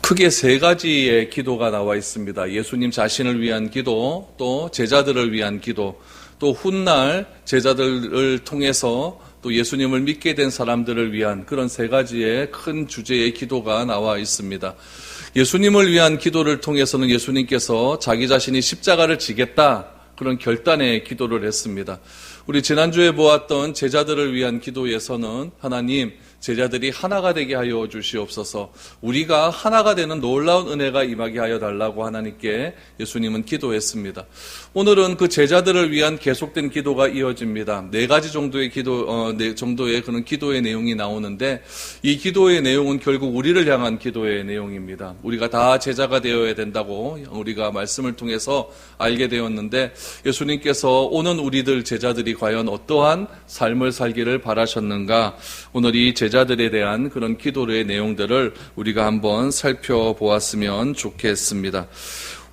크게 세 가지의 기도가 나와 있습니다. 예수님 자신을 위한 기도, 또 제자들을 위한 기도, 또 훗날 제자들을 통해서 또 예수님을 믿게 된 사람들을 위한 그런 세 가지의 큰 주제의 기도가 나와 있습니다. 예수님을 위한 기도를 통해서는 예수님께서 자기 자신이 십자가를 지겠다, 그런 결단의 기도를 했습니다. 우리 지난주에 보았던 제자들을 위한 기도에서는 하나님, 제자들이 하나가 되게 하여 주시옵소서, 우리가 하나가 되는 놀라운 은혜가 임하게 하여 달라고 하나님께 예수님은 기도했습니다. 오늘은 그 제자들을 위한 계속된 기도가 이어집니다. 네 가지 정도의 정도의 그런 기도의 내용이 나오는데, 이 기도의 내용은 결국 우리를 향한 기도의 내용입니다. 우리가 다 제자가 되어야 된다고 우리가 말씀을 통해서 알게 되었는데, 예수님께서 오는 우리들 제자들이 과연 어떠한 삶을 살기를 바라셨는가, 오늘 이 제자들에 대한 그런 기도의 내용들을 우리가 한번 살펴보았으면 좋겠습니다.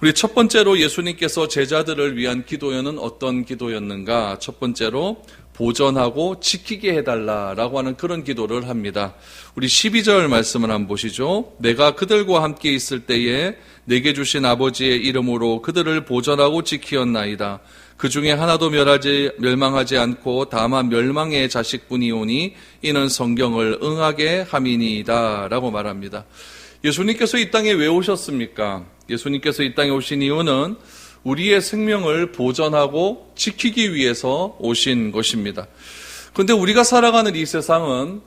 우리 첫 번째로 예수님께서 제자들을 위한 기도는 어떤 기도였는가? 첫 번째로 보전하고 지키게 해달라라고 하는 그런 기도를 합니다. 우리 12절 말씀을 한번 보시죠. 내가 그들과 함께 있을 때에 내게 주신 아버지의 이름으로 그들을 보전하고 지키었나이다. 그 중에 하나도 멸망하지 않고 다만 멸망의 자식뿐이오니 이는 성경을 응하게 함이니이다 라고 말합니다. 예수님께서 이 땅에 왜 오셨습니까? 예수님께서 이 땅에 오신 이유는 우리의 생명을 보전하고 지키기 위해서 오신 것입니다. 그런데 우리가 살아가는 이 세상은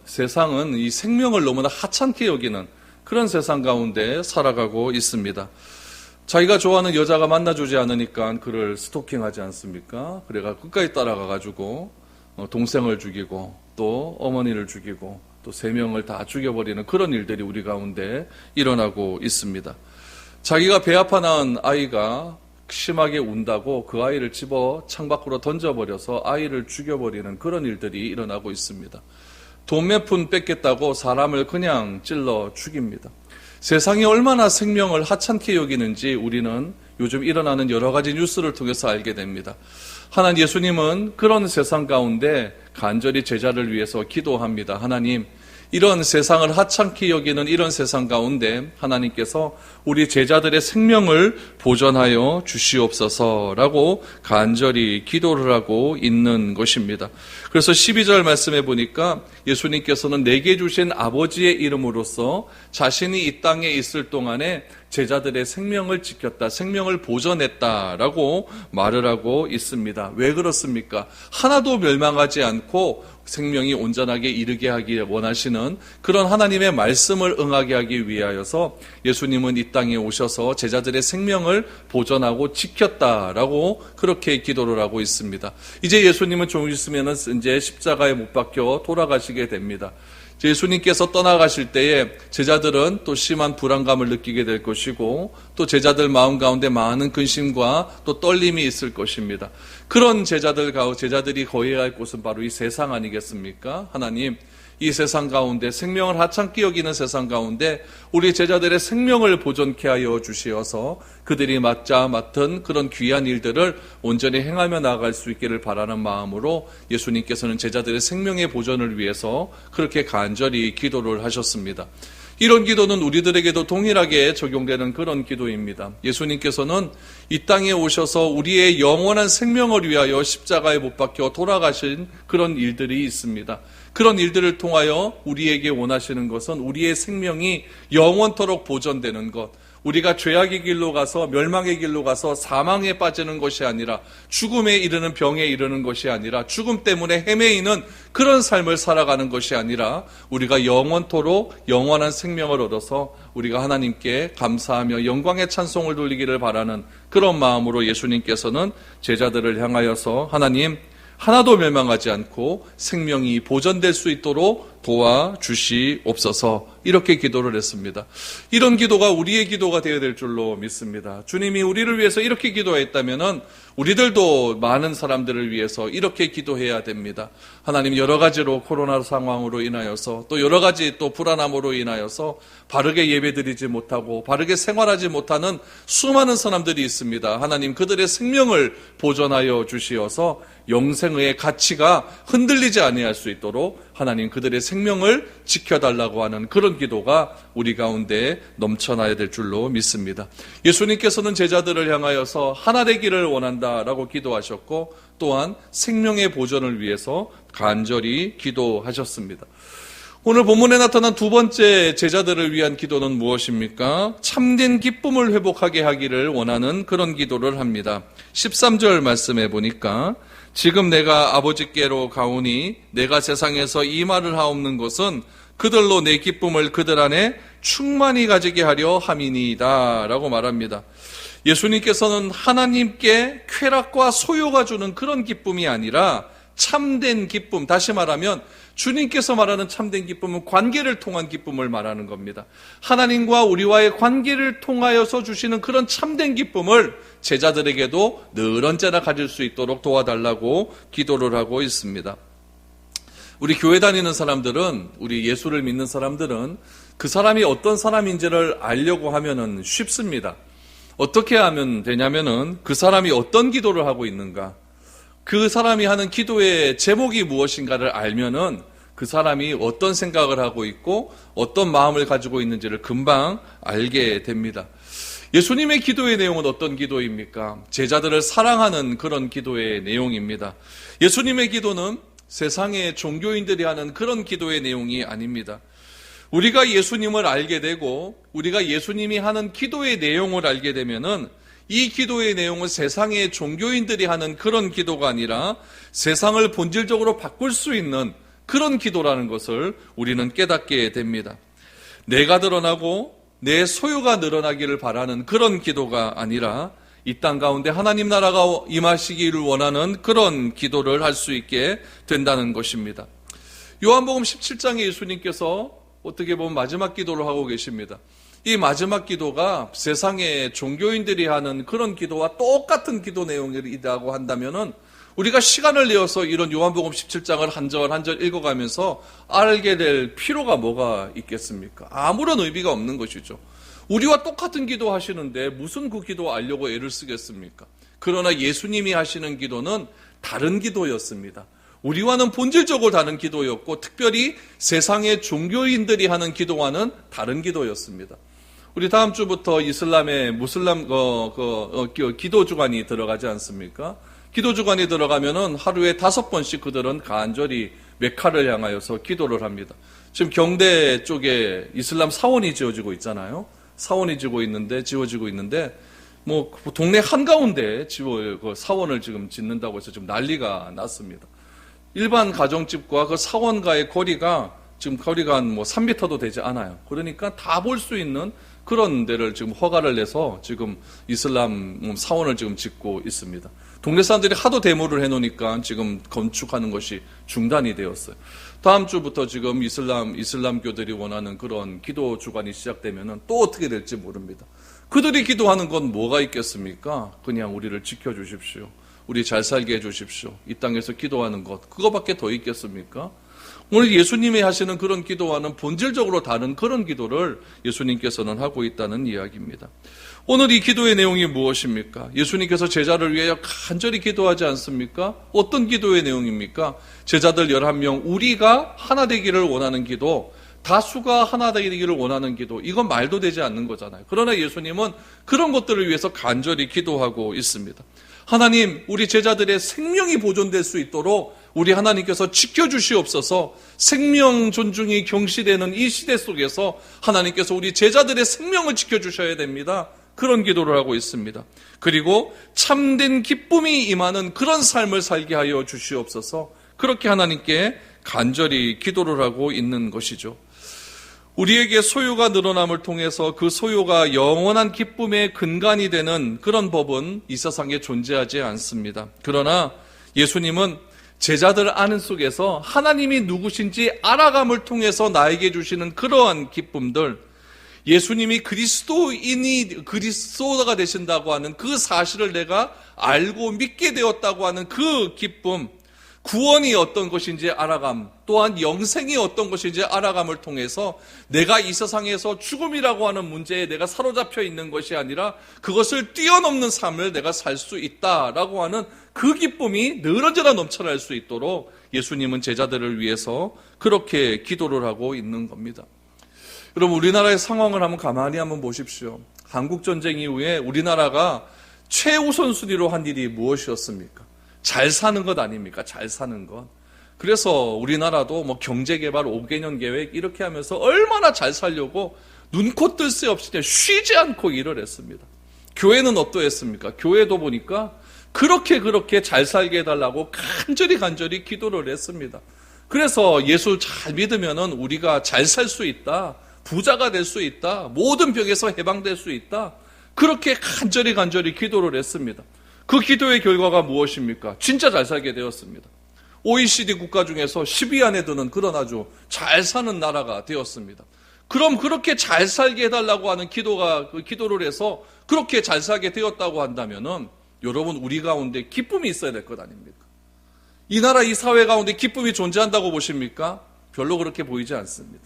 이 생명을 너무나 하찮게 여기는 그런 세상 가운데 살아가고 있습니다. 자기가 좋아하는 여자가 만나주지 않으니까 그를 스토킹하지 않습니까? 그래가 끝까지 따라가가지고 동생을 죽이고 또 어머니를 죽이고 또 3명을 다 죽여버리는 그런 일들이 우리 가운데 일어나고 있습니다. 자기가 배 아파 낳은 아이가 심하게 운다고 그 아이를 집어 창밖으로 던져버려서 아이를 죽여버리는 그런 일들이 일어나고 있습니다. 돈 몇 푼 뺏겠다고 사람을 그냥 찔러 죽입니다. 세상이 얼마나 생명을 하찮게 여기는지 우리는 요즘 일어나는 여러 가지 뉴스를 통해서 알게 됩니다. 하나님, 예수님은 그런 세상 가운데 간절히 제자를 위해서 기도합니다. 하나님, 이런 세상을 하찮게 여기는 이런 세상 가운데 하나님께서 우리 제자들의 생명을 보전하여 주시옵소서라고 간절히 기도를 하고 있는 것입니다. 그래서 12절 말씀해 보니까 예수님께서는 내게 주신 아버지의 이름으로써 자신이 이 땅에 있을 동안에 제자들의 생명을 지켰다, 생명을 보전했다라고 말을 하고 있습니다. 왜 그렇습니까? 하나도 멸망하지 않고 생명이 온전하게 이르게 하기 원하시는 그런 하나님의 말씀을 응하게 하기 위하여서 예수님은 이 땅에 오셔서 제자들의 생명을 보전하고 지켰다라고 그렇게 기도를 하고 있습니다. 이제 예수님은 좀 있으면 이제 십자가에 못 박혀 돌아가시게 됩니다. 예수님께서 떠나가실 때에 제자들은 또 심한 불안감을 느끼게 될 것이고 또 제자들 마음 가운데 많은 근심과 또 떨림이 있을 것입니다. 그런 제자들이 거해야 할 곳은 바로 이 세상 아니겠습니까? 하나님, 이 세상 가운데 생명을 하찮게 여기는 세상 가운데 우리 제자들의 생명을 보존케 하여 주시어서 그들이 맡은 그런 귀한 일들을 온전히 행하며 나아갈 수 있기를 바라는 마음으로 예수님께서는 제자들의 생명의 보존을 위해서 그렇게 간절히 기도를 하셨습니다. 이런 기도는 우리들에게도 동일하게 적용되는 그런 기도입니다. 예수님께서는 이 땅에 오셔서 우리의 영원한 생명을 위하여 십자가에 못 박혀 돌아가신 그런 일들이 있습니다. 그런 일들을 통하여 우리에게 원하시는 것은 우리의 생명이 영원토록 보존되는 것, 우리가 죄악의 길로 가서 멸망의 길로 가서 사망에 빠지는 것이 아니라 죽음에 이르는 병에 이르는 것이 아니라 죽음 때문에 헤매이는 그런 삶을 살아가는 것이 아니라 우리가 영원토록 영원한 생명을 얻어서 우리가 하나님께 감사하며 영광의 찬송을 돌리기를 바라는 그런 마음으로 예수님께서는 제자들을 향하여서 하나님, 하나도 멸망하지 않고 생명이 보존될 수 있도록 도와주시옵소서, 이렇게 기도를 했습니다. 이런 기도가 우리의 기도가 되어야 될 줄로 믿습니다. 주님이 우리를 위해서 이렇게 기도했다면 우리들도 많은 사람들을 위해서 이렇게 기도해야 됩니다. 하나님, 여러 가지로 코로나 상황으로 인하여서 또 여러 가지 또 불안함으로 인하여서 바르게 예배드리지 못하고 바르게 생활하지 못하는 수많은 사람들이 있습니다. 하나님, 그들의 생명을 보존하여 주시어서 영생의 가치가 흔들리지 아니할 수 있도록 하나님, 그들의 생명을 지켜달라고 하는 그런 기도가 우리 가운데 넘쳐나야 될 줄로 믿습니다. 예수님께서는 제자들을 향하여서 하나 되기를 원한다라고 기도하셨고 또한 생명의 보존을 위해서 간절히 기도하셨습니다. 오늘 본문에 나타난 두 번째 제자들을 위한 기도는 무엇입니까? 참된 기쁨을 회복하게 하기를 원하는 그런 기도를 합니다. 13절 말씀해 보니까 지금 내가 아버지께로 가오니 내가 세상에서 이 말을 하옵는 것은 그들로 내 기쁨을 그들 안에 충만히 가지게 하려 함이니이다 라고 말합니다. 예수님께서는 하나님께 쾌락과 소요가 주는 그런 기쁨이 아니라 참된 기쁨, 다시 말하면 주님께서 말하는 참된 기쁨은 관계를 통한 기쁨을 말하는 겁니다. 하나님과 우리와의 관계를 통하여서 주시는 그런 참된 기쁨을 제자들에게도 늘 언제나 가질 수 있도록 도와달라고 기도를 하고 있습니다. 우리 교회 다니는 사람들은, 우리 예수를 믿는 사람들은 그 사람이 어떤 사람인지를 알려고 하면은 쉽습니다. 어떻게 하면 되냐면은 그 사람이 어떤 기도를 하고 있는가, 그 사람이 하는 기도의 제목이 무엇인가를 알면은 그 사람이 어떤 생각을 하고 있고 어떤 마음을 가지고 있는지를 금방 알게 됩니다. 예수님의 기도의 내용은 어떤 기도입니까? 제자들을 사랑하는 그런 기도의 내용입니다. 예수님의 기도는 세상의 종교인들이 하는 그런 기도의 내용이 아닙니다. 우리가 예수님을 알게 되고 우리가 예수님이 하는 기도의 내용을 알게 되면은 이 기도의 내용은 세상의 종교인들이 하는 그런 기도가 아니라 세상을 본질적으로 바꿀 수 있는 그런 기도라는 것을 우리는 깨닫게 됩니다. 내가 드러나고 내 소유가 늘어나기를 바라는 그런 기도가 아니라 이 땅 가운데 하나님 나라가 임하시기를 원하는 그런 기도를 할 수 있게 된다는 것입니다. 요한복음 17장에 예수님께서 어떻게 보면 마지막 기도를 하고 계십니다. 이 마지막 기도가 세상의 종교인들이 하는 그런 기도와 똑같은 기도 내용이라고 한다면은 우리가 시간을 내어서 이런 요한복음 17장을 한 절 한 절 읽어가면서 알게 될 필요가 뭐가 있겠습니까? 아무런 의미가 없는 것이죠. 우리와 똑같은 기도 하시는데 무슨 그 기도 알려고 애를 쓰겠습니까? 그러나 예수님이 하시는 기도는 다른 기도였습니다. 우리와는 본질적으로 다른 기도였고 특별히 세상의 종교인들이 하는 기도와는 다른 기도였습니다. 우리 다음 주부터 이슬람의 기도 주간이 들어가지 않습니까? 기도 주간이 들어가면은 하루에 5번씩 그들은 간절히 메카를 향하여서 기도를 합니다. 지금 경대 쪽에 이슬람 사원이 지어지고 있잖아요. 사원이 지어지고 있는데 뭐 동네 한가운데 그 사원을 지금 짓는다고 해서 지금 난리가 났습니다. 일반 가정집과 그 사원과의 거리가 지금 한 3m도 되지 않아요. 그러니까 다 볼 수 있는 그런 데를 지금 허가를 내서 지금 이슬람 사원을 지금 짓고 있습니다. 동네 사람들이 하도 데모를 해놓으니까 지금 건축하는 것이 중단이 되었어요. 다음 주부터 지금 이슬람교들이 원하는 그런 기도 주간이 시작되면은 또 어떻게 될지 모릅니다. 그들이 기도하는 건 뭐가 있겠습니까? 그냥 우리를 지켜주십시오. 우리 잘 살게 해주십시오. 이 땅에서 기도하는 것, 그거밖에 더 있겠습니까? 오늘 예수님이 하시는 그런 기도와는 본질적으로 다른 그런 기도를 예수님께서는 하고 있다는 이야기입니다. 오늘 이 기도의 내용이 무엇입니까? 예수님께서 제자를 위하여 간절히 기도하지 않습니까? 어떤 기도의 내용입니까? 제자들 11명, 우리가 하나 되기를 원하는 기도, 다수가 하나 되기를 원하는 기도, 이건 말도 되지 않는 거잖아요. 그러나 예수님은 그런 것들을 위해서 간절히 기도하고 있습니다. 하나님, 우리 제자들의 생명이 보존될 수 있도록 우리 하나님께서 지켜주시옵소서. 생명 존중이 경시되는 이 시대 속에서 하나님께서 우리 제자들의 생명을 지켜주셔야 됩니다. 그런 기도를 하고 있습니다. 그리고 참된 기쁨이 임하는 그런 삶을 살게 하여 주시옵소서. 그렇게 하나님께 간절히 기도를 하고 있는 것이죠. 우리에게 소유가 늘어남을 통해서 그 소유가 영원한 기쁨의 근간이 되는 그런 법은 이 세상에 존재하지 않습니다. 그러나 예수님은 제자들 아는 속에서 하나님이 누구신지 알아감을 통해서 나에게 주시는 그러한 기쁨들, 예수님이 그리스도가 되신다고 하는 그 사실을 내가 알고 믿게 되었다고 하는 그 기쁨, 구원이 어떤 것인지 알아감, 또한 영생이 어떤 것인지 알아감을 통해서 내가 이 세상에서 죽음이라고 하는 문제에 내가 사로잡혀 있는 것이 아니라 그것을 뛰어넘는 삶을 내가 살 수 있다라고 하는 그 기쁨이 늘 언제나 넘쳐날 수 있도록 예수님은 제자들을 위해서 그렇게 기도를 하고 있는 겁니다. 여러분, 우리나라의 상황을 한번 가만히 한번 보십시오. 한국전쟁 이후에 우리나라가 최우선 순위로 한 일이 무엇이었습니까? 잘 사는 것 아닙니까? 잘 사는 것. 그래서 우리나라도 경제개발 5개년 계획 이렇게 하면서 얼마나 잘 살려고 눈코 뜰 새 없이 쉬지 않고 일을 했습니다. 교회는 어떠했습니까? 교회도 보니까 그렇게 잘 살게 해달라고 간절히 기도를 했습니다. 그래서 예수 잘 믿으면은 우리가 잘 살 수 있다, 부자가 될 수 있다, 모든 병에서 해방될 수 있다, 그렇게 간절히 기도를 했습니다. 그 기도의 결과가 무엇입니까? 진짜 잘 살게 되었습니다. OECD 국가 중에서 10위 안에 드는 그런 아주 잘 사는 나라가 되었습니다. 그럼 그렇게 잘 살게 해달라고 하는 기도를 해서 그렇게 잘 살게 되었다고 한다면은 여러분, 우리 가운데 기쁨이 있어야 될 것 아닙니까? 이 나라, 이 사회 가운데 기쁨이 존재한다고 보십니까? 별로 그렇게 보이지 않습니다.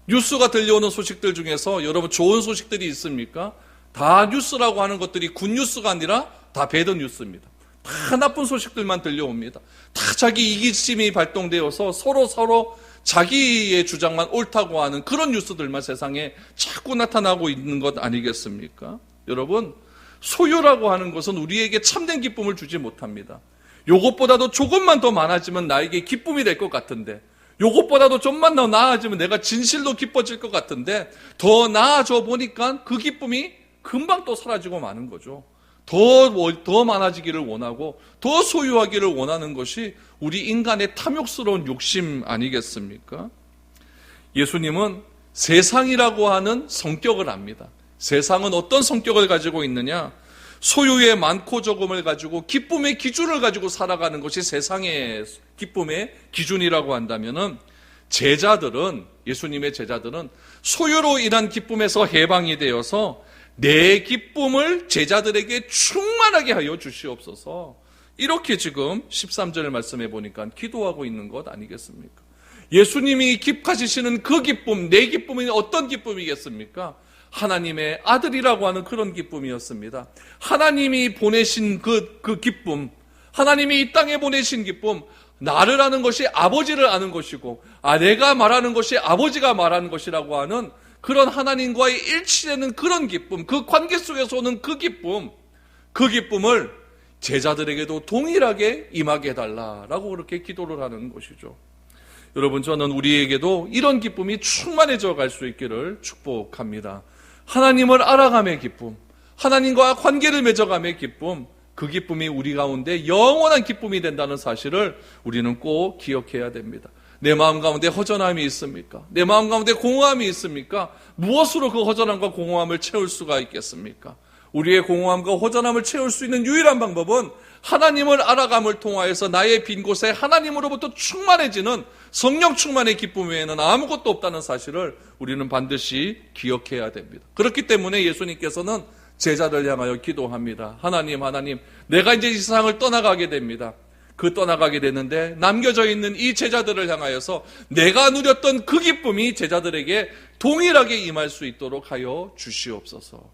뉴스가 들려오는 소식들 중에서 여러분 좋은 소식들이 있습니까? 다 뉴스라고 하는 것들이 굿뉴스가 아니라 다 배드 뉴스입니다. 다 나쁜 소식들만 들려옵니다. 다 자기 이기심이 발동되어서 서로 자기의 주장만 옳다고 하는 그런 뉴스들만 세상에 자꾸 나타나고 있는 것 아니겠습니까? 여러분, 소유라고 하는 것은 우리에게 참된 기쁨을 주지 못합니다. 요것보다도 조금만 더 많아지면 나에게 기쁨이 될 것 같은데, 요것보다도 좀만 더 나아지면 내가 진실로 기뻐질 것 같은데, 더 나아져 보니까 그 기쁨이 금방 또 사라지고 마는 거죠. 더 많아지기를 원하고 더 소유하기를 원하는 것이 우리 인간의 탐욕스러운 욕심 아니겠습니까? 예수님은 세상이라고 하는 성격을 압니다. 세상은 어떤 성격을 가지고 있느냐? 소유의 많고 적음을 가지고 기쁨의 기준을 가지고 살아가는 것이 세상의 기쁨의 기준이라고 한다면은 예수님의 제자들은 소유로 인한 기쁨에서 해방이 되어서 내 기쁨을 제자들에게 충만하게 하여 주시옵소서. 이렇게 지금 13절 말씀해 보니까 기도하고 있는 것 아니겠습니까? 예수님이 가지시는 그 기쁨, 내 기쁨이 어떤 기쁨이겠습니까? 하나님의 아들이라고 하는 그런 기쁨이었습니다. 하나님이 보내신 그 기쁨, 하나님이 이 땅에 보내신 기쁨, 나를 아는 것이 아버지를 아는 것이고, 내가 말하는 것이 아버지가 말하는 것이라고 하는 그런 하나님과의 일치되는 그런 기쁨, 그 관계 속에서 오는 그 기쁨을 제자들에게도 동일하게 임하게 해달라라고 그렇게 기도를 하는 것이죠. 여러분, 저는 우리에게도 이런 기쁨이 충만해져 갈 수 있기를 축복합니다. 하나님을 알아감의 기쁨, 하나님과 관계를 맺어감의 기쁨, 그 기쁨이 우리 가운데 영원한 기쁨이 된다는 사실을 우리는 꼭 기억해야 됩니다. 내 마음 가운데 허전함이 있습니까? 내 마음 가운데 공허함이 있습니까? 무엇으로 그 허전함과 공허함을 채울 수가 있겠습니까? 우리의 공허함과 허전함을 채울 수 있는 유일한 방법은 하나님을 알아감을 통하여서 나의 빈 곳에 하나님으로부터 충만해지는 성령 충만의 기쁨 외에는 아무것도 없다는 사실을 우리는 반드시 기억해야 됩니다. 그렇기 때문에 예수님께서는 제자들 향하여 기도합니다. 하나님, 내가 이제 이 세상을 떠나가게 됩니다. 떠나가게 되는데 남겨져 있는 이 제자들을 향하여서 내가 누렸던 그 기쁨이 제자들에게 동일하게 임할 수 있도록 하여 주시옵소서.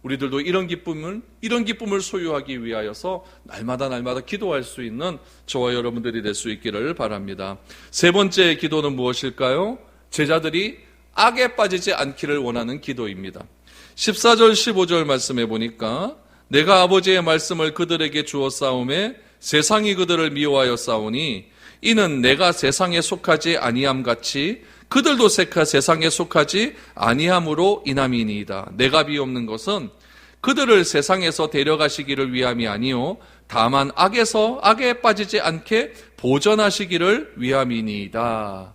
우리들도 이런 기쁨을 소유하기 위하여서 날마다 기도할 수 있는 저와 여러분들이 될 수 있기를 바랍니다. 세 번째 기도는 무엇일까요? 제자들이 악에 빠지지 않기를 원하는 기도입니다. 14절 15절 말씀해 보니까 내가 아버지의 말씀을 그들에게 주었사오매 세상이 그들을 미워하여 싸우니 이는 내가 세상에 속하지 아니함 같이 그들도 세상에 속하지 아니함으로 인함이니이다. 내가 비옵는 것은 그들을 세상에서 데려가시기를 위함이 아니요 다만 악에 빠지지 않게 보전하시기를 위함이니이다.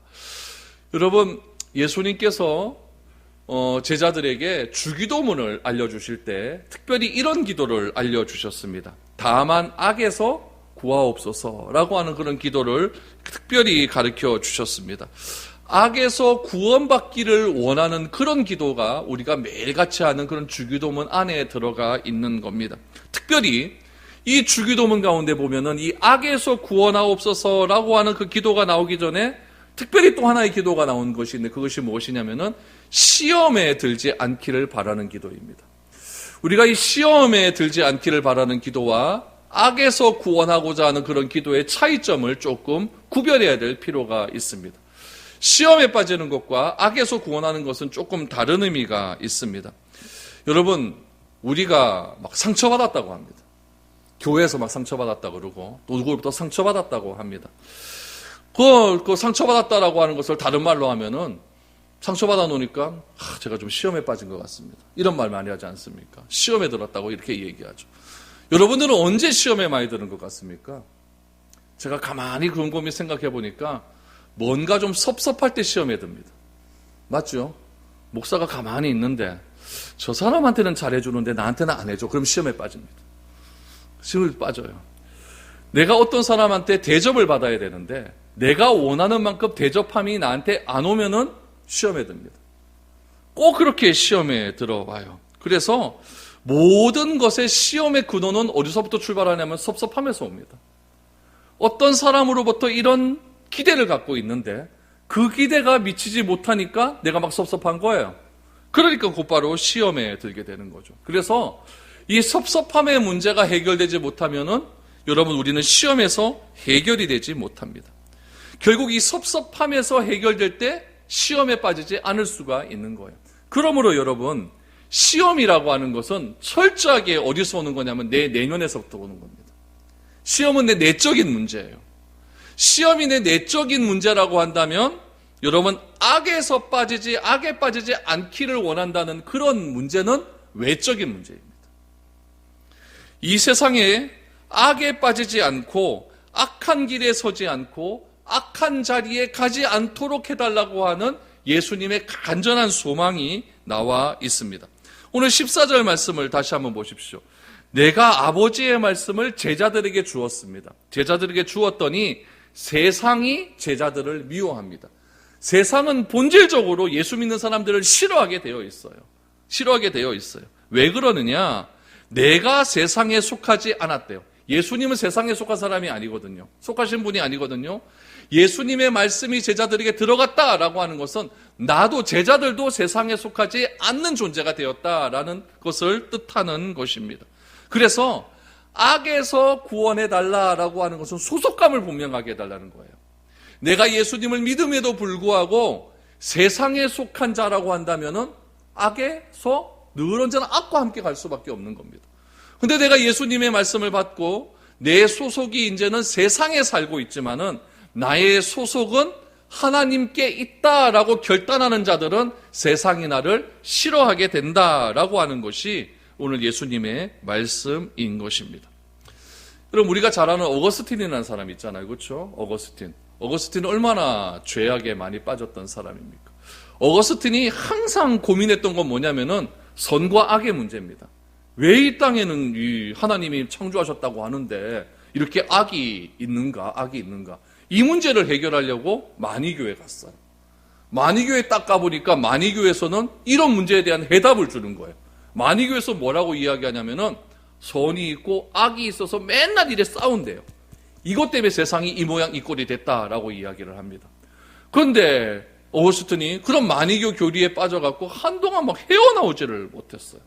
여러분, 예수님께서 제자들에게 주기도문을 알려주실 때 특별히 이런 기도를 알려주셨습니다. 다만 악에서 구하옵소서라고 하는 그런 기도를 특별히 가르쳐 주셨습니다. 악에서 구원받기를 원하는 그런 기도가 우리가 매일같이 하는 그런 주기도문 안에 들어가 있는 겁니다. 특별히 이 주기도문 가운데 보면은 이 악에서 구원하옵소서라고 하는 그 기도가 나오기 전에 특별히 또 하나의 기도가 나온 것이 있는데 그것이 무엇이냐면은 시험에 들지 않기를 바라는 기도입니다. 우리가 이 시험에 들지 않기를 바라는 기도와 악에서 구원하고자 하는 그런 기도의 차이점을 조금 구별해야 될 필요가 있습니다. 시험에 빠지는 것과 악에서 구원하는 것은 조금 다른 의미가 있습니다. 여러분, 우리가 막 상처받았다고 합니다. 교회에서 막 상처받았다고 그러고 또 누구로부터 상처받았다고 합니다. 그 상처받았다라고 하는 것을 다른 말로 하면은 상처받아 놓으니까 제가 좀 시험에 빠진 것 같습니다. 이런 말 많이 하지 않습니까? 시험에 들었다고 이렇게 얘기하죠. 여러분들은 언제 시험에 많이 드는 것 같습니까? 제가 가만히 곰곰이 생각해 보니까 뭔가 좀 섭섭할 때 시험에 듭니다. 맞죠? 목사가 가만히 있는데 저 사람한테는 잘해주는데 나한테는 안 해줘. 그럼 시험에 빠집니다. 시험에 빠져요. 내가 어떤 사람한테 대접을 받아야 되는데 내가 원하는 만큼 대접함이 나한테 안 오면은 시험에 듭니다. 꼭 그렇게 시험에 들어와요. 그래서 모든 것의 시험의 근원은 어디서부터 출발하냐면 섭섭함에서 옵니다. 어떤 사람으로부터 이런 기대를 갖고 있는데 그 기대가 미치지 못하니까 내가 막 섭섭한 거예요. 그러니까 곧바로 시험에 들게 되는 거죠. 그래서 이 섭섭함의 문제가 해결되지 못하면은 여러분 우리는 시험에서 해결이 되지 못합니다. 결국 이 섭섭함에서 해결될 때 시험에 빠지지 않을 수가 있는 거예요. 그러므로 여러분 시험이라고 하는 것은 철저하게 어디서 오는 거냐면 내 내면에서부터 오는 겁니다. 시험은 내 내적인 문제예요. 시험이 내 내적인 문제라고 한다면 여러분 악에 빠지지 않기를 원한다는 그런 문제는 외적인 문제입니다. 이 세상에 악에 빠지지 않고 악한 길에 서지 않고 악한 자리에 가지 않도록 해달라고 하는 예수님의 간절한 소망이 나와 있습니다. 오늘 14절 말씀을 다시 한번 보십시오. 내가 아버지의 말씀을 제자들에게 주었습니다. 제자들에게 주었더니 세상이 제자들을 미워합니다. 세상은 본질적으로 예수 믿는 사람들을 싫어하게 되어 있어요. 싫어하게 되어 있어요. 왜 그러느냐? 내가 세상에 속하지 않았대요. 예수님은 세상에 속한 사람이 아니거든요. 속하신 분이 아니거든요. 예수님의 말씀이 제자들에게 들어갔다라고 하는 것은 나도 제자들도 세상에 속하지 않는 존재가 되었다라는 것을 뜻하는 것입니다. 그래서 악에서 구원해달라라고 하는 것은 소속감을 분명하게 해달라는 거예요. 내가 예수님을 믿음에도 불구하고 세상에 속한 자라고 한다면은 악에서 늘 언제나 악과 함께 갈 수밖에 없는 겁니다. 근데 내가 예수님의 말씀을 받고 내 소속이 이제는 세상에 살고 있지만은 나의 소속은 하나님께 있다라고 결단하는 자들은 세상이 나를 싫어하게 된다라고 하는 것이 오늘 예수님의 말씀인 것입니다. 여러분 우리가 잘 아는 어거스틴이라는 사람 있잖아요. 그렇죠? 어거스틴은 얼마나 죄악에 많이 빠졌던 사람입니까? 어거스틴이 항상 고민했던 건 뭐냐면은 선과 악의 문제입니다. 왜 이 땅에는 이 하나님이 창조하셨다고 하는데 이렇게 악이 있는가? 이 문제를 해결하려고 마니교에 갔어요. 마니교에 딱 가보니까 마니교에서는 이런 문제에 대한 해답을 주는 거예요. 마니교에서 뭐라고 이야기하냐면은 선이 있고 악이 있어서 맨날 이래 싸운대요. 이것 때문에 세상이 이 모양 이 꼴이 됐다라고 이야기를 합니다. 그런데 어거스틴이 그런 마니교 교리에 빠져갖고 한동안 막 헤어나오지를 못했어요.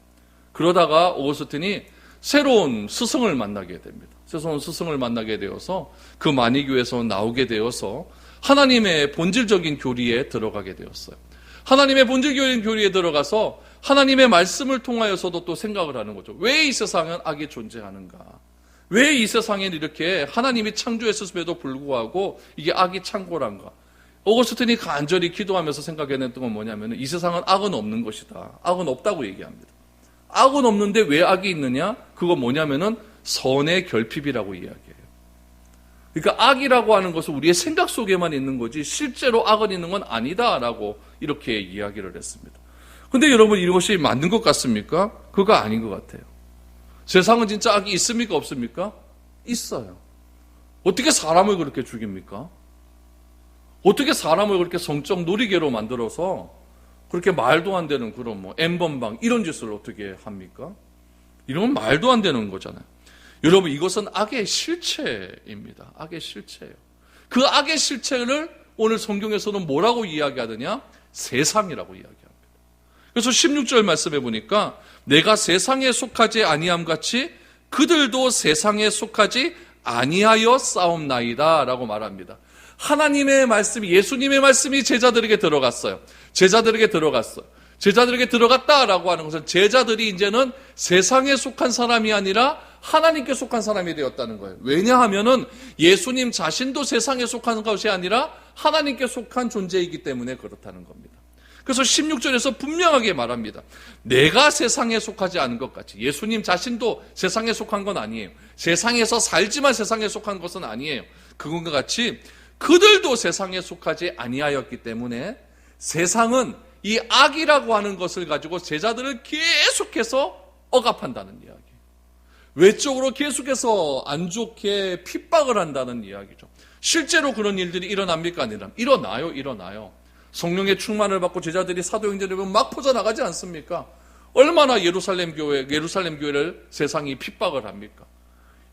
그러다가 어거스틴이 새로운 스승을 만나게 됩니다. 새로운 스승을 만나게 되어서 그 마니교에서 나오게 되어서 하나님의 본질적인 교리에 들어가게 되었어요. 하나님의 본질적인 교리에 들어가서 하나님의 말씀을 통하여서도 또 생각을 하는 거죠. 왜 이 세상은 악이 존재하는가? 왜 이 세상엔 이렇게 하나님이 창조했음에도 불구하고 이게 악이 창고란가? 어거스틴이 간절히 기도하면서 생각해냈던 건 뭐냐면 이 세상은 악은 없는 것이다. 악은 없다고 얘기합니다. 악은 없는데 왜 악이 있느냐? 그건 뭐냐면은 선의 결핍이라고 이야기해요. 그러니까 악이라고 하는 것은 우리의 생각 속에만 있는 거지 실제로 악은 있는 건 아니다라고 이렇게 이야기를 했습니다. 근데 여러분 이것이 맞는 것 같습니까? 그거 아닌 것 같아요. 세상은 진짜 악이 있습니까? 없습니까? 있어요. 어떻게 사람을 그렇게 죽입니까? 어떻게 사람을 그렇게 성적 놀이개로 만들어서 그렇게 말도 안 되는 그런 N번방 이런 짓을 어떻게 합니까? 이런 건 말도 안 되는 거잖아요. 여러분, 이것은 악의 실체입니다. 악의 실체예요. 그 악의 실체를 오늘 성경에서는 뭐라고 이야기하느냐? 세상이라고 이야기합니다. 그래서 16절 말씀해 보니까 내가 세상에 속하지 아니함 같이 그들도 세상에 속하지 아니하여 싸움나이다 라고 말합니다. 하나님의 말씀이, 예수님의 말씀이 제자들에게 들어갔어요. 제자들에게 들어갔다라고 하는 것은 제자들이 이제는 세상에 속한 사람이 아니라 하나님께 속한 사람이 되었다는 거예요. 왜냐하면은 예수님 자신도 세상에 속한 것이 아니라 하나님께 속한 존재이기 때문에 그렇다는 겁니다. 그래서 16절에서 분명하게 말합니다. 내가 세상에 속하지 않은 것 같이, 예수님 자신도 세상에 속한 건 아니에요. 세상에서 살지만 세상에 속한 것은 아니에요. 그것과 같이 그들도 세상에 속하지 아니하였기 때문에 세상은 이 악이라고 하는 것을 가지고 제자들을 계속해서 억압한다는 이야기. 외적으로 계속해서 안 좋게 핍박을 한다는 이야기죠. 실제로 그런 일들이 일어납니까? 아니라 일어나요. 성령의 충만을 받고 제자들이 사도행전에 보면 막 퍼져나가지 않습니까? 얼마나 예루살렘 교회를 세상이 핍박을 합니까?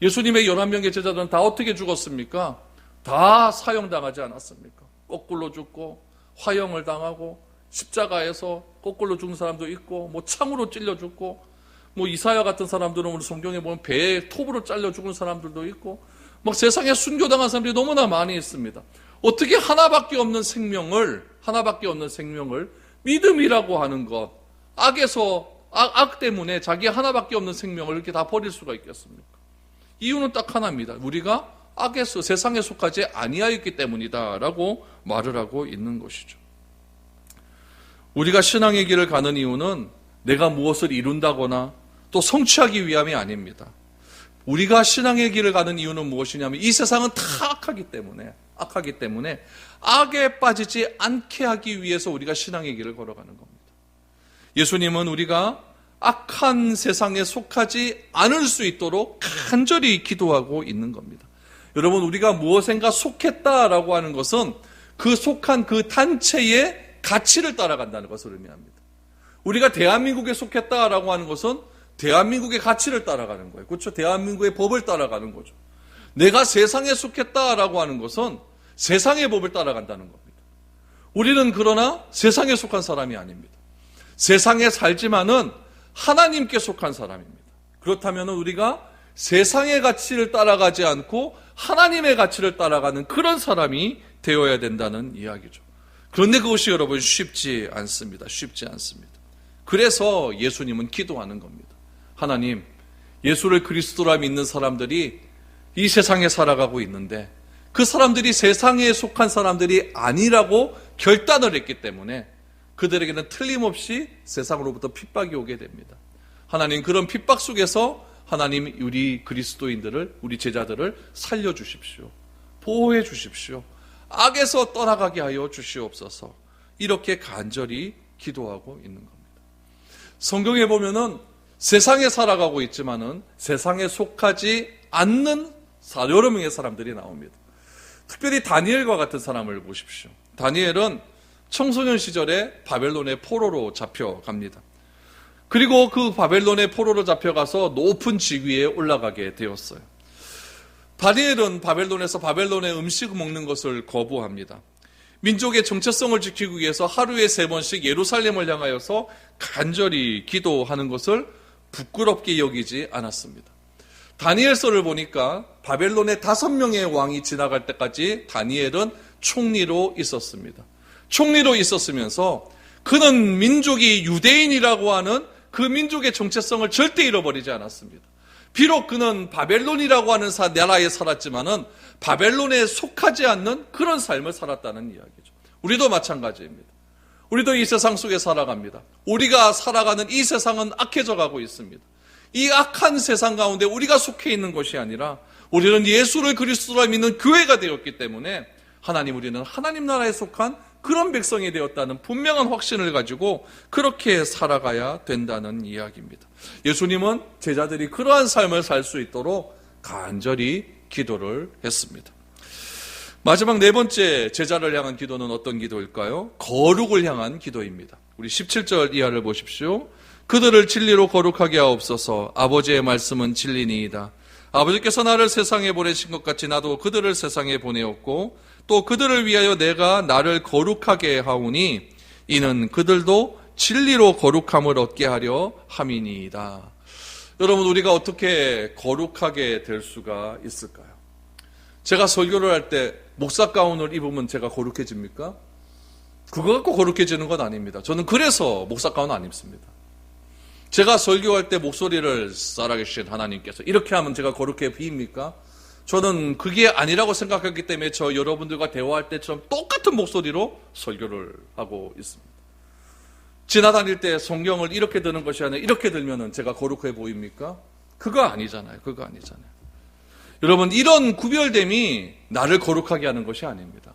예수님의 11명의 제자들은 다 어떻게 죽었습니까? 다 사형당하지 않았습니까? 거꾸로 죽고 화형을 당하고 십자가에서 거꾸로 죽는 사람도 있고 뭐 창으로 찔려 죽고 뭐 이사야 같은 사람들은 우리 성경에 보면 배에 톱으로 잘려 죽은 사람들도 있고 막 세상에 순교당한 사람들이 너무나 많이 있습니다. 어떻게 하나밖에 없는 생명을 믿음이라고 하는 것, 악 때문에 자기 하나밖에 없는 생명을 이렇게 다 버릴 수가 있겠습니까? 이유는 딱 하나입니다. 우리가 세상에 속하지 아니하였기 때문이다라고 말을 하고 있는 것이죠. 우리가 신앙의 길을 가는 이유는 내가 무엇을 이룬다거나 또 성취하기 위함이 아닙니다. 우리가 신앙의 길을 가는 이유는 무엇이냐면 이 세상은 다 악하기 때문에 악에 빠지지 않게 하기 위해서 우리가 신앙의 길을 걸어가는 겁니다. 예수님은 우리가 악한 세상에 속하지 않을 수 있도록 간절히 기도하고 있는 겁니다. 여러분, 우리가 무엇인가 속했다라고 하는 것은 그 속한 그 단체의 가치를 따라간다는 것을 의미합니다. 우리가 대한민국에 속했다라고 하는 것은 대한민국의 가치를 따라가는 거예요. 그렇죠? 대한민국의 법을 따라가는 거죠. 내가 세상에 속했다라고 하는 것은 세상의 법을 따라간다는 겁니다. 우리는 그러나 세상에 속한 사람이 아닙니다. 세상에 살지만은 하나님께 속한 사람입니다. 그렇다면 우리가 세상의 가치를 따라가지 않고 하나님의 가치를 따라가는 그런 사람이 되어야 된다는 이야기죠. 그런데 그것이 여러분 쉽지 않습니다. 그래서 예수님은 기도하는 겁니다. 하나님, 예수를 그리스도라 믿는 사람들이 이 세상에 살아가고 있는데 그 사람들이 세상에 속한 사람들이 아니라고 결단을 했기 때문에 그들에게는 틀림없이 세상으로부터 핍박이 오게 됩니다. 하나님, 그런 핍박 속에서 하나님 우리 그리스도인들을, 우리 제자들을 살려주십시오. 보호해 주십시오. 악에서 떠나가게 하여 주시옵소서. 이렇게 간절히 기도하고 있는 겁니다. 성경에 보면은 세상에 살아가고 있지만은 세상에 속하지 않는 여러 명의 사람들이 나옵니다. 특별히 다니엘과 같은 사람을 보십시오. 다니엘은 청소년 시절에 바벨론의 포로로 잡혀갑니다. 그리고 그 바벨론의 포로로 잡혀가서 높은 직위에 올라가게 되었어요. 다니엘은 바벨론에서 바벨론의 음식을 먹는 것을 거부합니다. 민족의 정체성을 지키기 위해서 하루에 3번씩 예루살렘을 향하여서 간절히 기도하는 것을 부끄럽게 여기지 않았습니다. 다니엘서를 보니까 바벨론의 5명의 왕이 지나갈 때까지 다니엘은 총리로 있었습니다. 총리로 있었으면서 그는 민족이 유대인이라고 하는 그 민족의 정체성을 절대 잃어버리지 않았습니다. 비록 그는 바벨론이라고 하는 나라에 살았지만은 바벨론에 속하지 않는 그런 삶을 살았다는 이야기죠. 우리도 마찬가지입니다. 우리도 이 세상 속에 살아갑니다. 우리가 살아가는 이 세상은 악해져 가고 있습니다. 이 악한 세상 가운데 우리가 속해 있는 것이 아니라 우리는 예수를 그리스도라 믿는 교회가 되었기 때문에 우리는 하나님 나라에 속한 그런 백성이 되었다는 분명한 확신을 가지고 그렇게 살아가야 된다는 이야기입니다. 예수님은 제자들이 그러한 삶을 살 수 있도록 간절히 기도를 했습니다. 마지막 4번째 제자를 향한 기도는 어떤 기도일까요? 거룩을 향한 기도입니다. 우리 17절 이하를 보십시오. 그들을 진리로 거룩하게 하옵소서. 아버지의 말씀은 진리니이다. 아버지께서 나를 세상에 보내신 것 같이 나도 그들을 세상에 보내었고 또 그들을 위하여 내가 나를 거룩하게 하오니 이는 그들도 진리로 거룩함을 얻게 하려 함이니이다. 여러분, 우리가 어떻게 거룩하게 될 수가 있을까요? 제가 설교를 할 때 목사 가운을 입으면 제가 거룩해집니까? 그거 갖고 거룩해지는 건 아닙니다. 저는 그래서 목사 가운 안 입습니다. 제가 설교할 때 목소리를 살아계신 하나님께서 이렇게 하면 제가 거룩해 보입니까? 저는 그게 아니라고 생각했기 때문에 저 여러분들과 대화할 때처럼 똑같은 목소리로 설교를 하고 있습니다. 지나다닐 때 성경을 이렇게 드는 것이 아니라 이렇게 들면은 제가 거룩해 보입니까? 그거 아니잖아요. 그거 아니잖아요. 여러분, 이런 구별됨이 나를 거룩하게 하는 것이 아닙니다.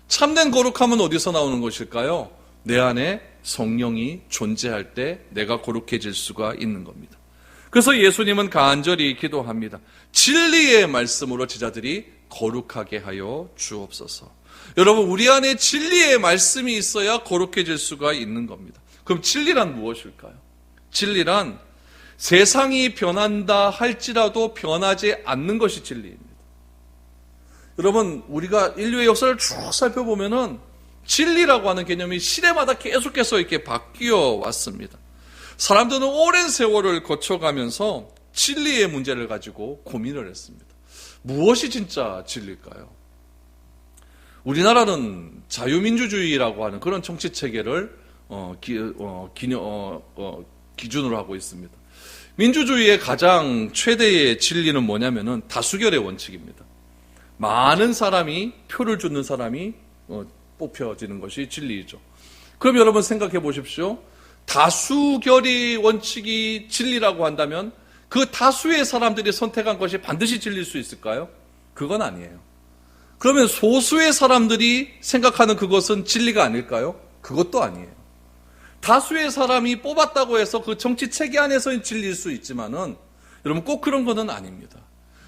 참된 거룩함은 어디서 나오는 것일까요? 내 안에 성령이 존재할 때 내가 거룩해질 수가 있는 겁니다. 그래서 예수님은 간절히 기도합니다. 진리의 말씀으로 제자들이 거룩하게 하여 주옵소서. 여러분, 우리 안에 진리의 말씀이 있어야 거룩해질 수가 있는 겁니다. 그럼 진리란 무엇일까요? 진리란 세상이 변한다 할지라도 변하지 않는 것이 진리입니다. 여러분, 우리가 인류의 역사를 쭉 살펴보면은 진리라고 하는 개념이 시대마다 계속해서 이렇게 바뀌어 왔습니다. 사람들은 오랜 세월을 거쳐가면서 진리의 문제를 가지고 고민을 했습니다. 무엇이 진짜 진리일까요? 우리나라는 자유민주주의라고 하는 그런 정치 체계를 기준으로 하고 있습니다. 민주주의의 가장 최대의 진리는 뭐냐면은 다수결의 원칙입니다. 많은 사람이 표를 주는 사람이 뽑혀지는 것이 진리이죠. 그럼 여러분 생각해 보십시오. 다수결의 원칙이 진리라고 한다면 그 다수의 사람들이 선택한 것이 반드시 진리일 수 있을까요? 그건 아니에요. 그러면 소수의 사람들이 생각하는 그것은 진리가 아닐까요? 그것도 아니에요. 다수의 사람이 뽑았다고 해서 그 정치 체계 안에서는 진리일 수 있지만은 여러분 꼭 그런 것은 아닙니다.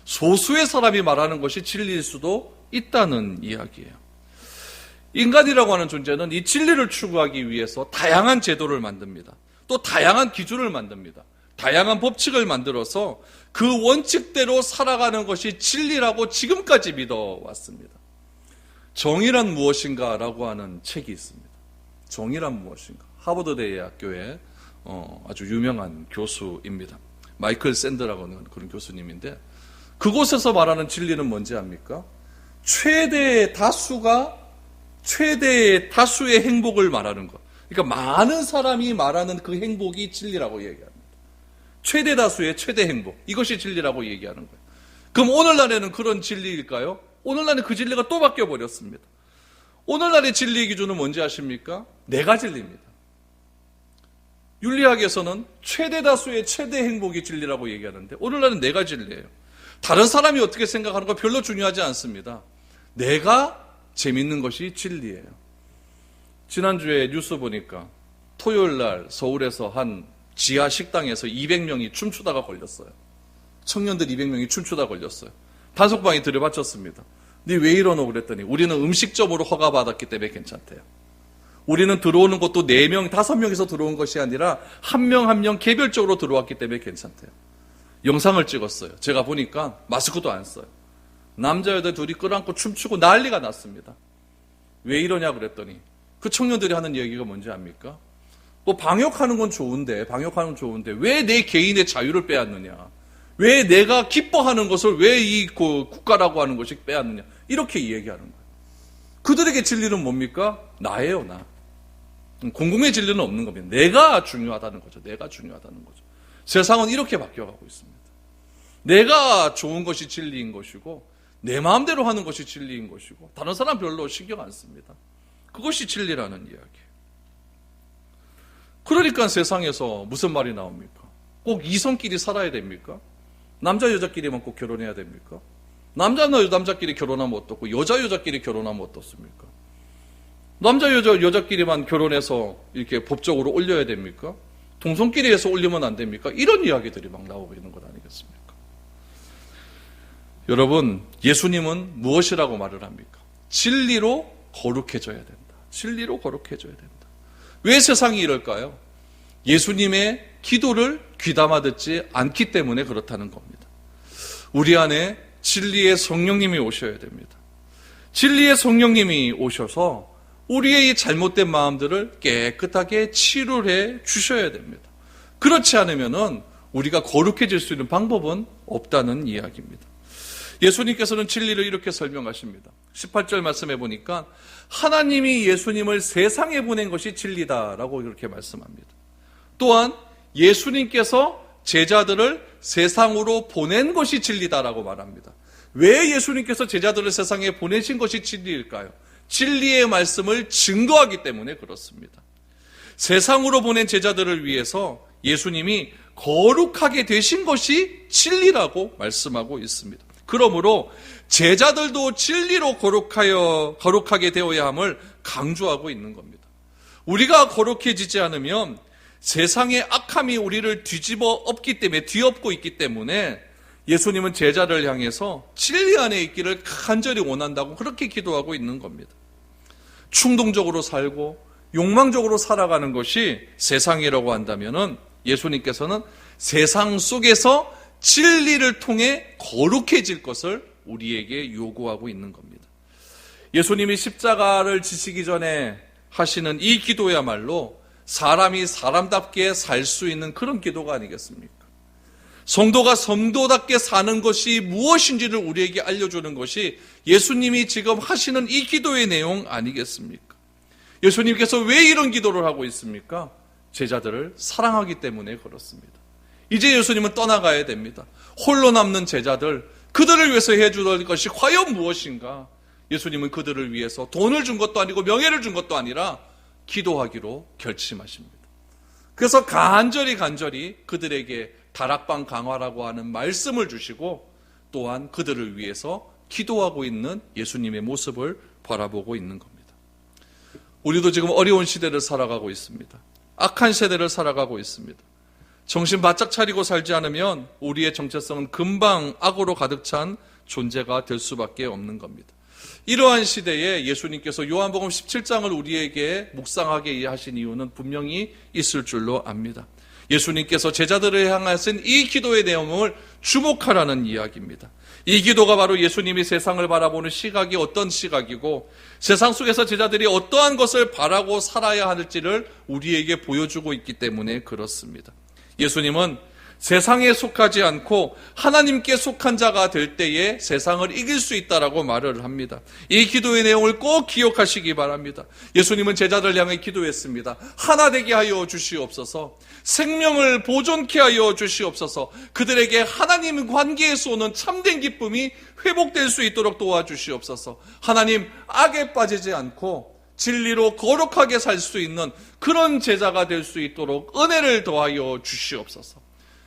소수의 사람이 말하는 것이 진리일 수도 있다는 이야기예요. 인간이라고 하는 존재는 이 진리를 추구하기 위해서 다양한 제도를 만듭니다. 또 다양한 기준을 만듭니다. 다양한 법칙을 만들어서 그 원칙대로 살아가는 것이 진리라고 지금까지 믿어왔습니다. 정의란 무엇인가 라고 하는 책이 있습니다. 정의란 무엇인가. 하버드 대학교의 아주 유명한 교수입니다. 마이클 샌드라고 하는 그런 교수님인데 그곳에서 말하는 진리는 뭔지 압니까? 최대의 다수의 행복을 말하는 것. 그러니까 많은 사람이 말하는 그 행복이 진리라고 얘기합니다. 최대 다수의 최대 행복. 이것이 진리라고 얘기하는 거예요. 그럼 오늘날에는 그런 진리일까요? 오늘날은 그 진리가 또 바뀌어 버렸습니다. 오늘날의 진리의 기준은 뭔지 아십니까? 내가 진리입니다. 윤리학에서는 최대 다수의 최대 행복이 진리라고 얘기하는데 오늘날은 내가 진리예요. 다른 사람이 어떻게 생각하는 거 별로 중요하지 않습니다. 내가 재밌는 것이 진리예요. 지난주에 뉴스 보니까 토요일 날 서울에서 한 지하 식당에서 200명이 춤추다가 걸렸어요. 청년들 200명이 춤추다 걸렸어요. 단속방에 들여받쳤습니다. 네 왜 이러노 그랬더니 우리는 음식점으로 허가받았기 때문에 괜찮대요. 우리는 들어오는 것도 4명, 5명에서 들어온 것이 아니라 한 명 한 명 개별적으로 들어왔기 때문에 괜찮대요. 영상을 찍었어요. 제가 보니까 마스크도 안 써요. 남자 여자 둘이 끌어안고 춤추고 난리가 났습니다. 왜 이러냐 그랬더니 그 청년들이 하는 얘기가 뭔지 압니까? 뭐 방역하는 건 좋은데 왜 내 개인의 자유를 빼앗느냐? 왜 내가 기뻐하는 것을 왜 이 국가라고 하는 것이 빼앗느냐? 이렇게 이야기하는 거예요. 그들에게 진리는 뭡니까? 나예요, 나. 공공의 진리는 없는 겁니다. 내가 중요하다는 거죠. 내가 중요하다는 거죠. 세상은 이렇게 바뀌어가고 있습니다. 내가 좋은 것이 진리인 것이고 내 마음대로 하는 것이 진리인 것이고 다른 사람 별로 신경 안 씁니다. 그것이 진리라는 이야기예요. 그러니까 세상에서 무슨 말이 나옵니까? 꼭 이성끼리 살아야 됩니까? 남자 여자끼리만 꼭 결혼해야 됩니까? 남자끼리 결혼하면 어떻고 여자끼리 결혼하면 어떻습니까? 남자 여자끼리만 결혼해서 이렇게 법적으로 올려야 됩니까? 동성끼리 해서 올리면 안 됩니까? 이런 이야기들이 막 나오고 있는 것 아니겠습니까? 여러분, 예수님은 무엇이라고 말을 합니까? 진리로 거룩해져야 된다. 진리로 거룩해져야 된다. 왜 세상이 이럴까요? 예수님의 기도를 귀담아 듣지 않기 때문에 그렇다는 겁니다. 우리 안에 진리의 성령님이 오셔야 됩니다. 진리의 성령님이 오셔서 우리의 이 잘못된 마음들을 깨끗하게 치료해 주셔야 됩니다. 그렇지 않으면은 우리가 거룩해질 수 있는 방법은 없다는 이야기입니다. 예수님께서는 진리를 이렇게 설명하십니다. 18절 말씀해 보니까 하나님이 예수님을 세상에 보낸 것이 진리다라고 이렇게 말씀합니다. 또한 예수님께서 제자들을 세상으로 보낸 것이 진리다라고 말합니다. 왜 예수님께서 제자들을 세상에 보내신 것이 진리일까요? 진리의 말씀을 증거하기 때문에 그렇습니다. 세상으로 보낸 제자들을 위해서 예수님이 거룩하게 되신 것이 진리라고 말씀하고 있습니다. 그러므로 제자들도 진리로 거룩하게 되어야 함을 강조하고 있는 겁니다. 우리가 거룩해지지 않으면 세상의 악함이 우리를 뒤엎고 있기 때문에 예수님은 제자를 향해서 진리 안에 있기를 간절히 원한다고 그렇게 기도하고 있는 겁니다. 충동적으로 살고 욕망적으로 살아가는 것이 세상이라고 한다면은 예수님께서는 세상 속에서 진리를 통해 거룩해질 것을 우리에게 요구하고 있는 겁니다. 예수님이 십자가를 지시기 전에 하시는 이 기도야말로 사람이 사람답게 살 수 있는 그런 기도가 아니겠습니까? 성도가 성도답게 사는 것이 무엇인지를 우리에게 알려주는 것이 예수님이 지금 하시는 이 기도의 내용 아니겠습니까? 예수님께서 왜 이런 기도를 하고 있습니까? 제자들을 사랑하기 때문에 그렇습니다. 이제 예수님은 떠나가야 됩니다. 홀로 남는 제자들, 그들을 위해서 해줄 것이 과연 무엇인가? 예수님은 그들을 위해서 돈을 준 것도 아니고 명예를 준 것도 아니라 기도하기로 결심하십니다. 그래서 간절히 그들에게 다락방 강화라고 하는 말씀을 주시고 또한 그들을 위해서 기도하고 있는 예수님의 모습을 바라보고 있는 겁니다. 우리도 지금 어려운 시대를 살아가고 있습니다. 악한 세대를 살아가고 있습니다. 정신 바짝 차리고 살지 않으면 우리의 정체성은 금방 악으로 가득 찬 존재가 될 수밖에 없는 겁니다. 이러한 시대에 예수님께서 요한복음 17장을 우리에게 묵상하게 하신 이유는 분명히 있을 줄로 압니다. 예수님께서 제자들을 향하신 이 기도의 내용을 주목하라는 이야기입니다. 이 기도가 바로 예수님이 세상을 바라보는 시각이 어떤 시각이고 세상 속에서 제자들이 어떠한 것을 바라고 살아야 할지를 우리에게 보여주고 있기 때문에 그렇습니다. 예수님은 세상에 속하지 않고 하나님께 속한 자가 될 때에 세상을 이길 수 있다라고 말을 합니다. 이 기도의 내용을 꼭 기억하시기 바랍니다. 예수님은 제자들 향해 기도했습니다. 하나 되게 하여 주시옵소서. 생명을 보존케 하여 주시옵소서. 그들에게 하나님 관계에서 오는 참된 기쁨이 회복될 수 있도록 도와주시옵소서. 하나님, 악에 빠지지 않고 진리로 거룩하게 살 수 있는 그런 제자가 될 수 있도록 은혜를 더하여 주시옵소서.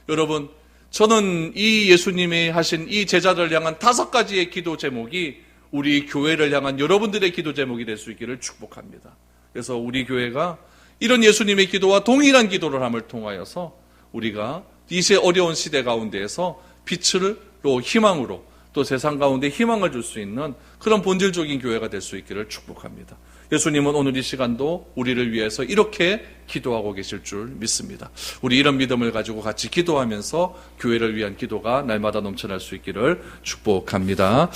여러분, 저는 이 예수님이 하신 이 제자들을 향한 5가지의 기도 제목이 우리 교회를 향한 여러분들의 기도 제목이 될 수 있기를 축복합니다. 그래서 우리 교회가 이런 예수님의 기도와 동일한 기도를 함을 통하여서 우리가 이 어려운 시대 가운데에서 빛으로 희망으로 또 세상 가운데 희망을 줄 수 있는 그런 본질적인 교회가 될 수 있기를 축복합니다. 예수님은 오늘 이 시간도 우리를 위해서 이렇게 기도하고 계실 줄 믿습니다. 우리 이런 믿음을 가지고 같이 기도하면서 교회를 위한 기도가 날마다 넘쳐날 수 있기를 축복합니다.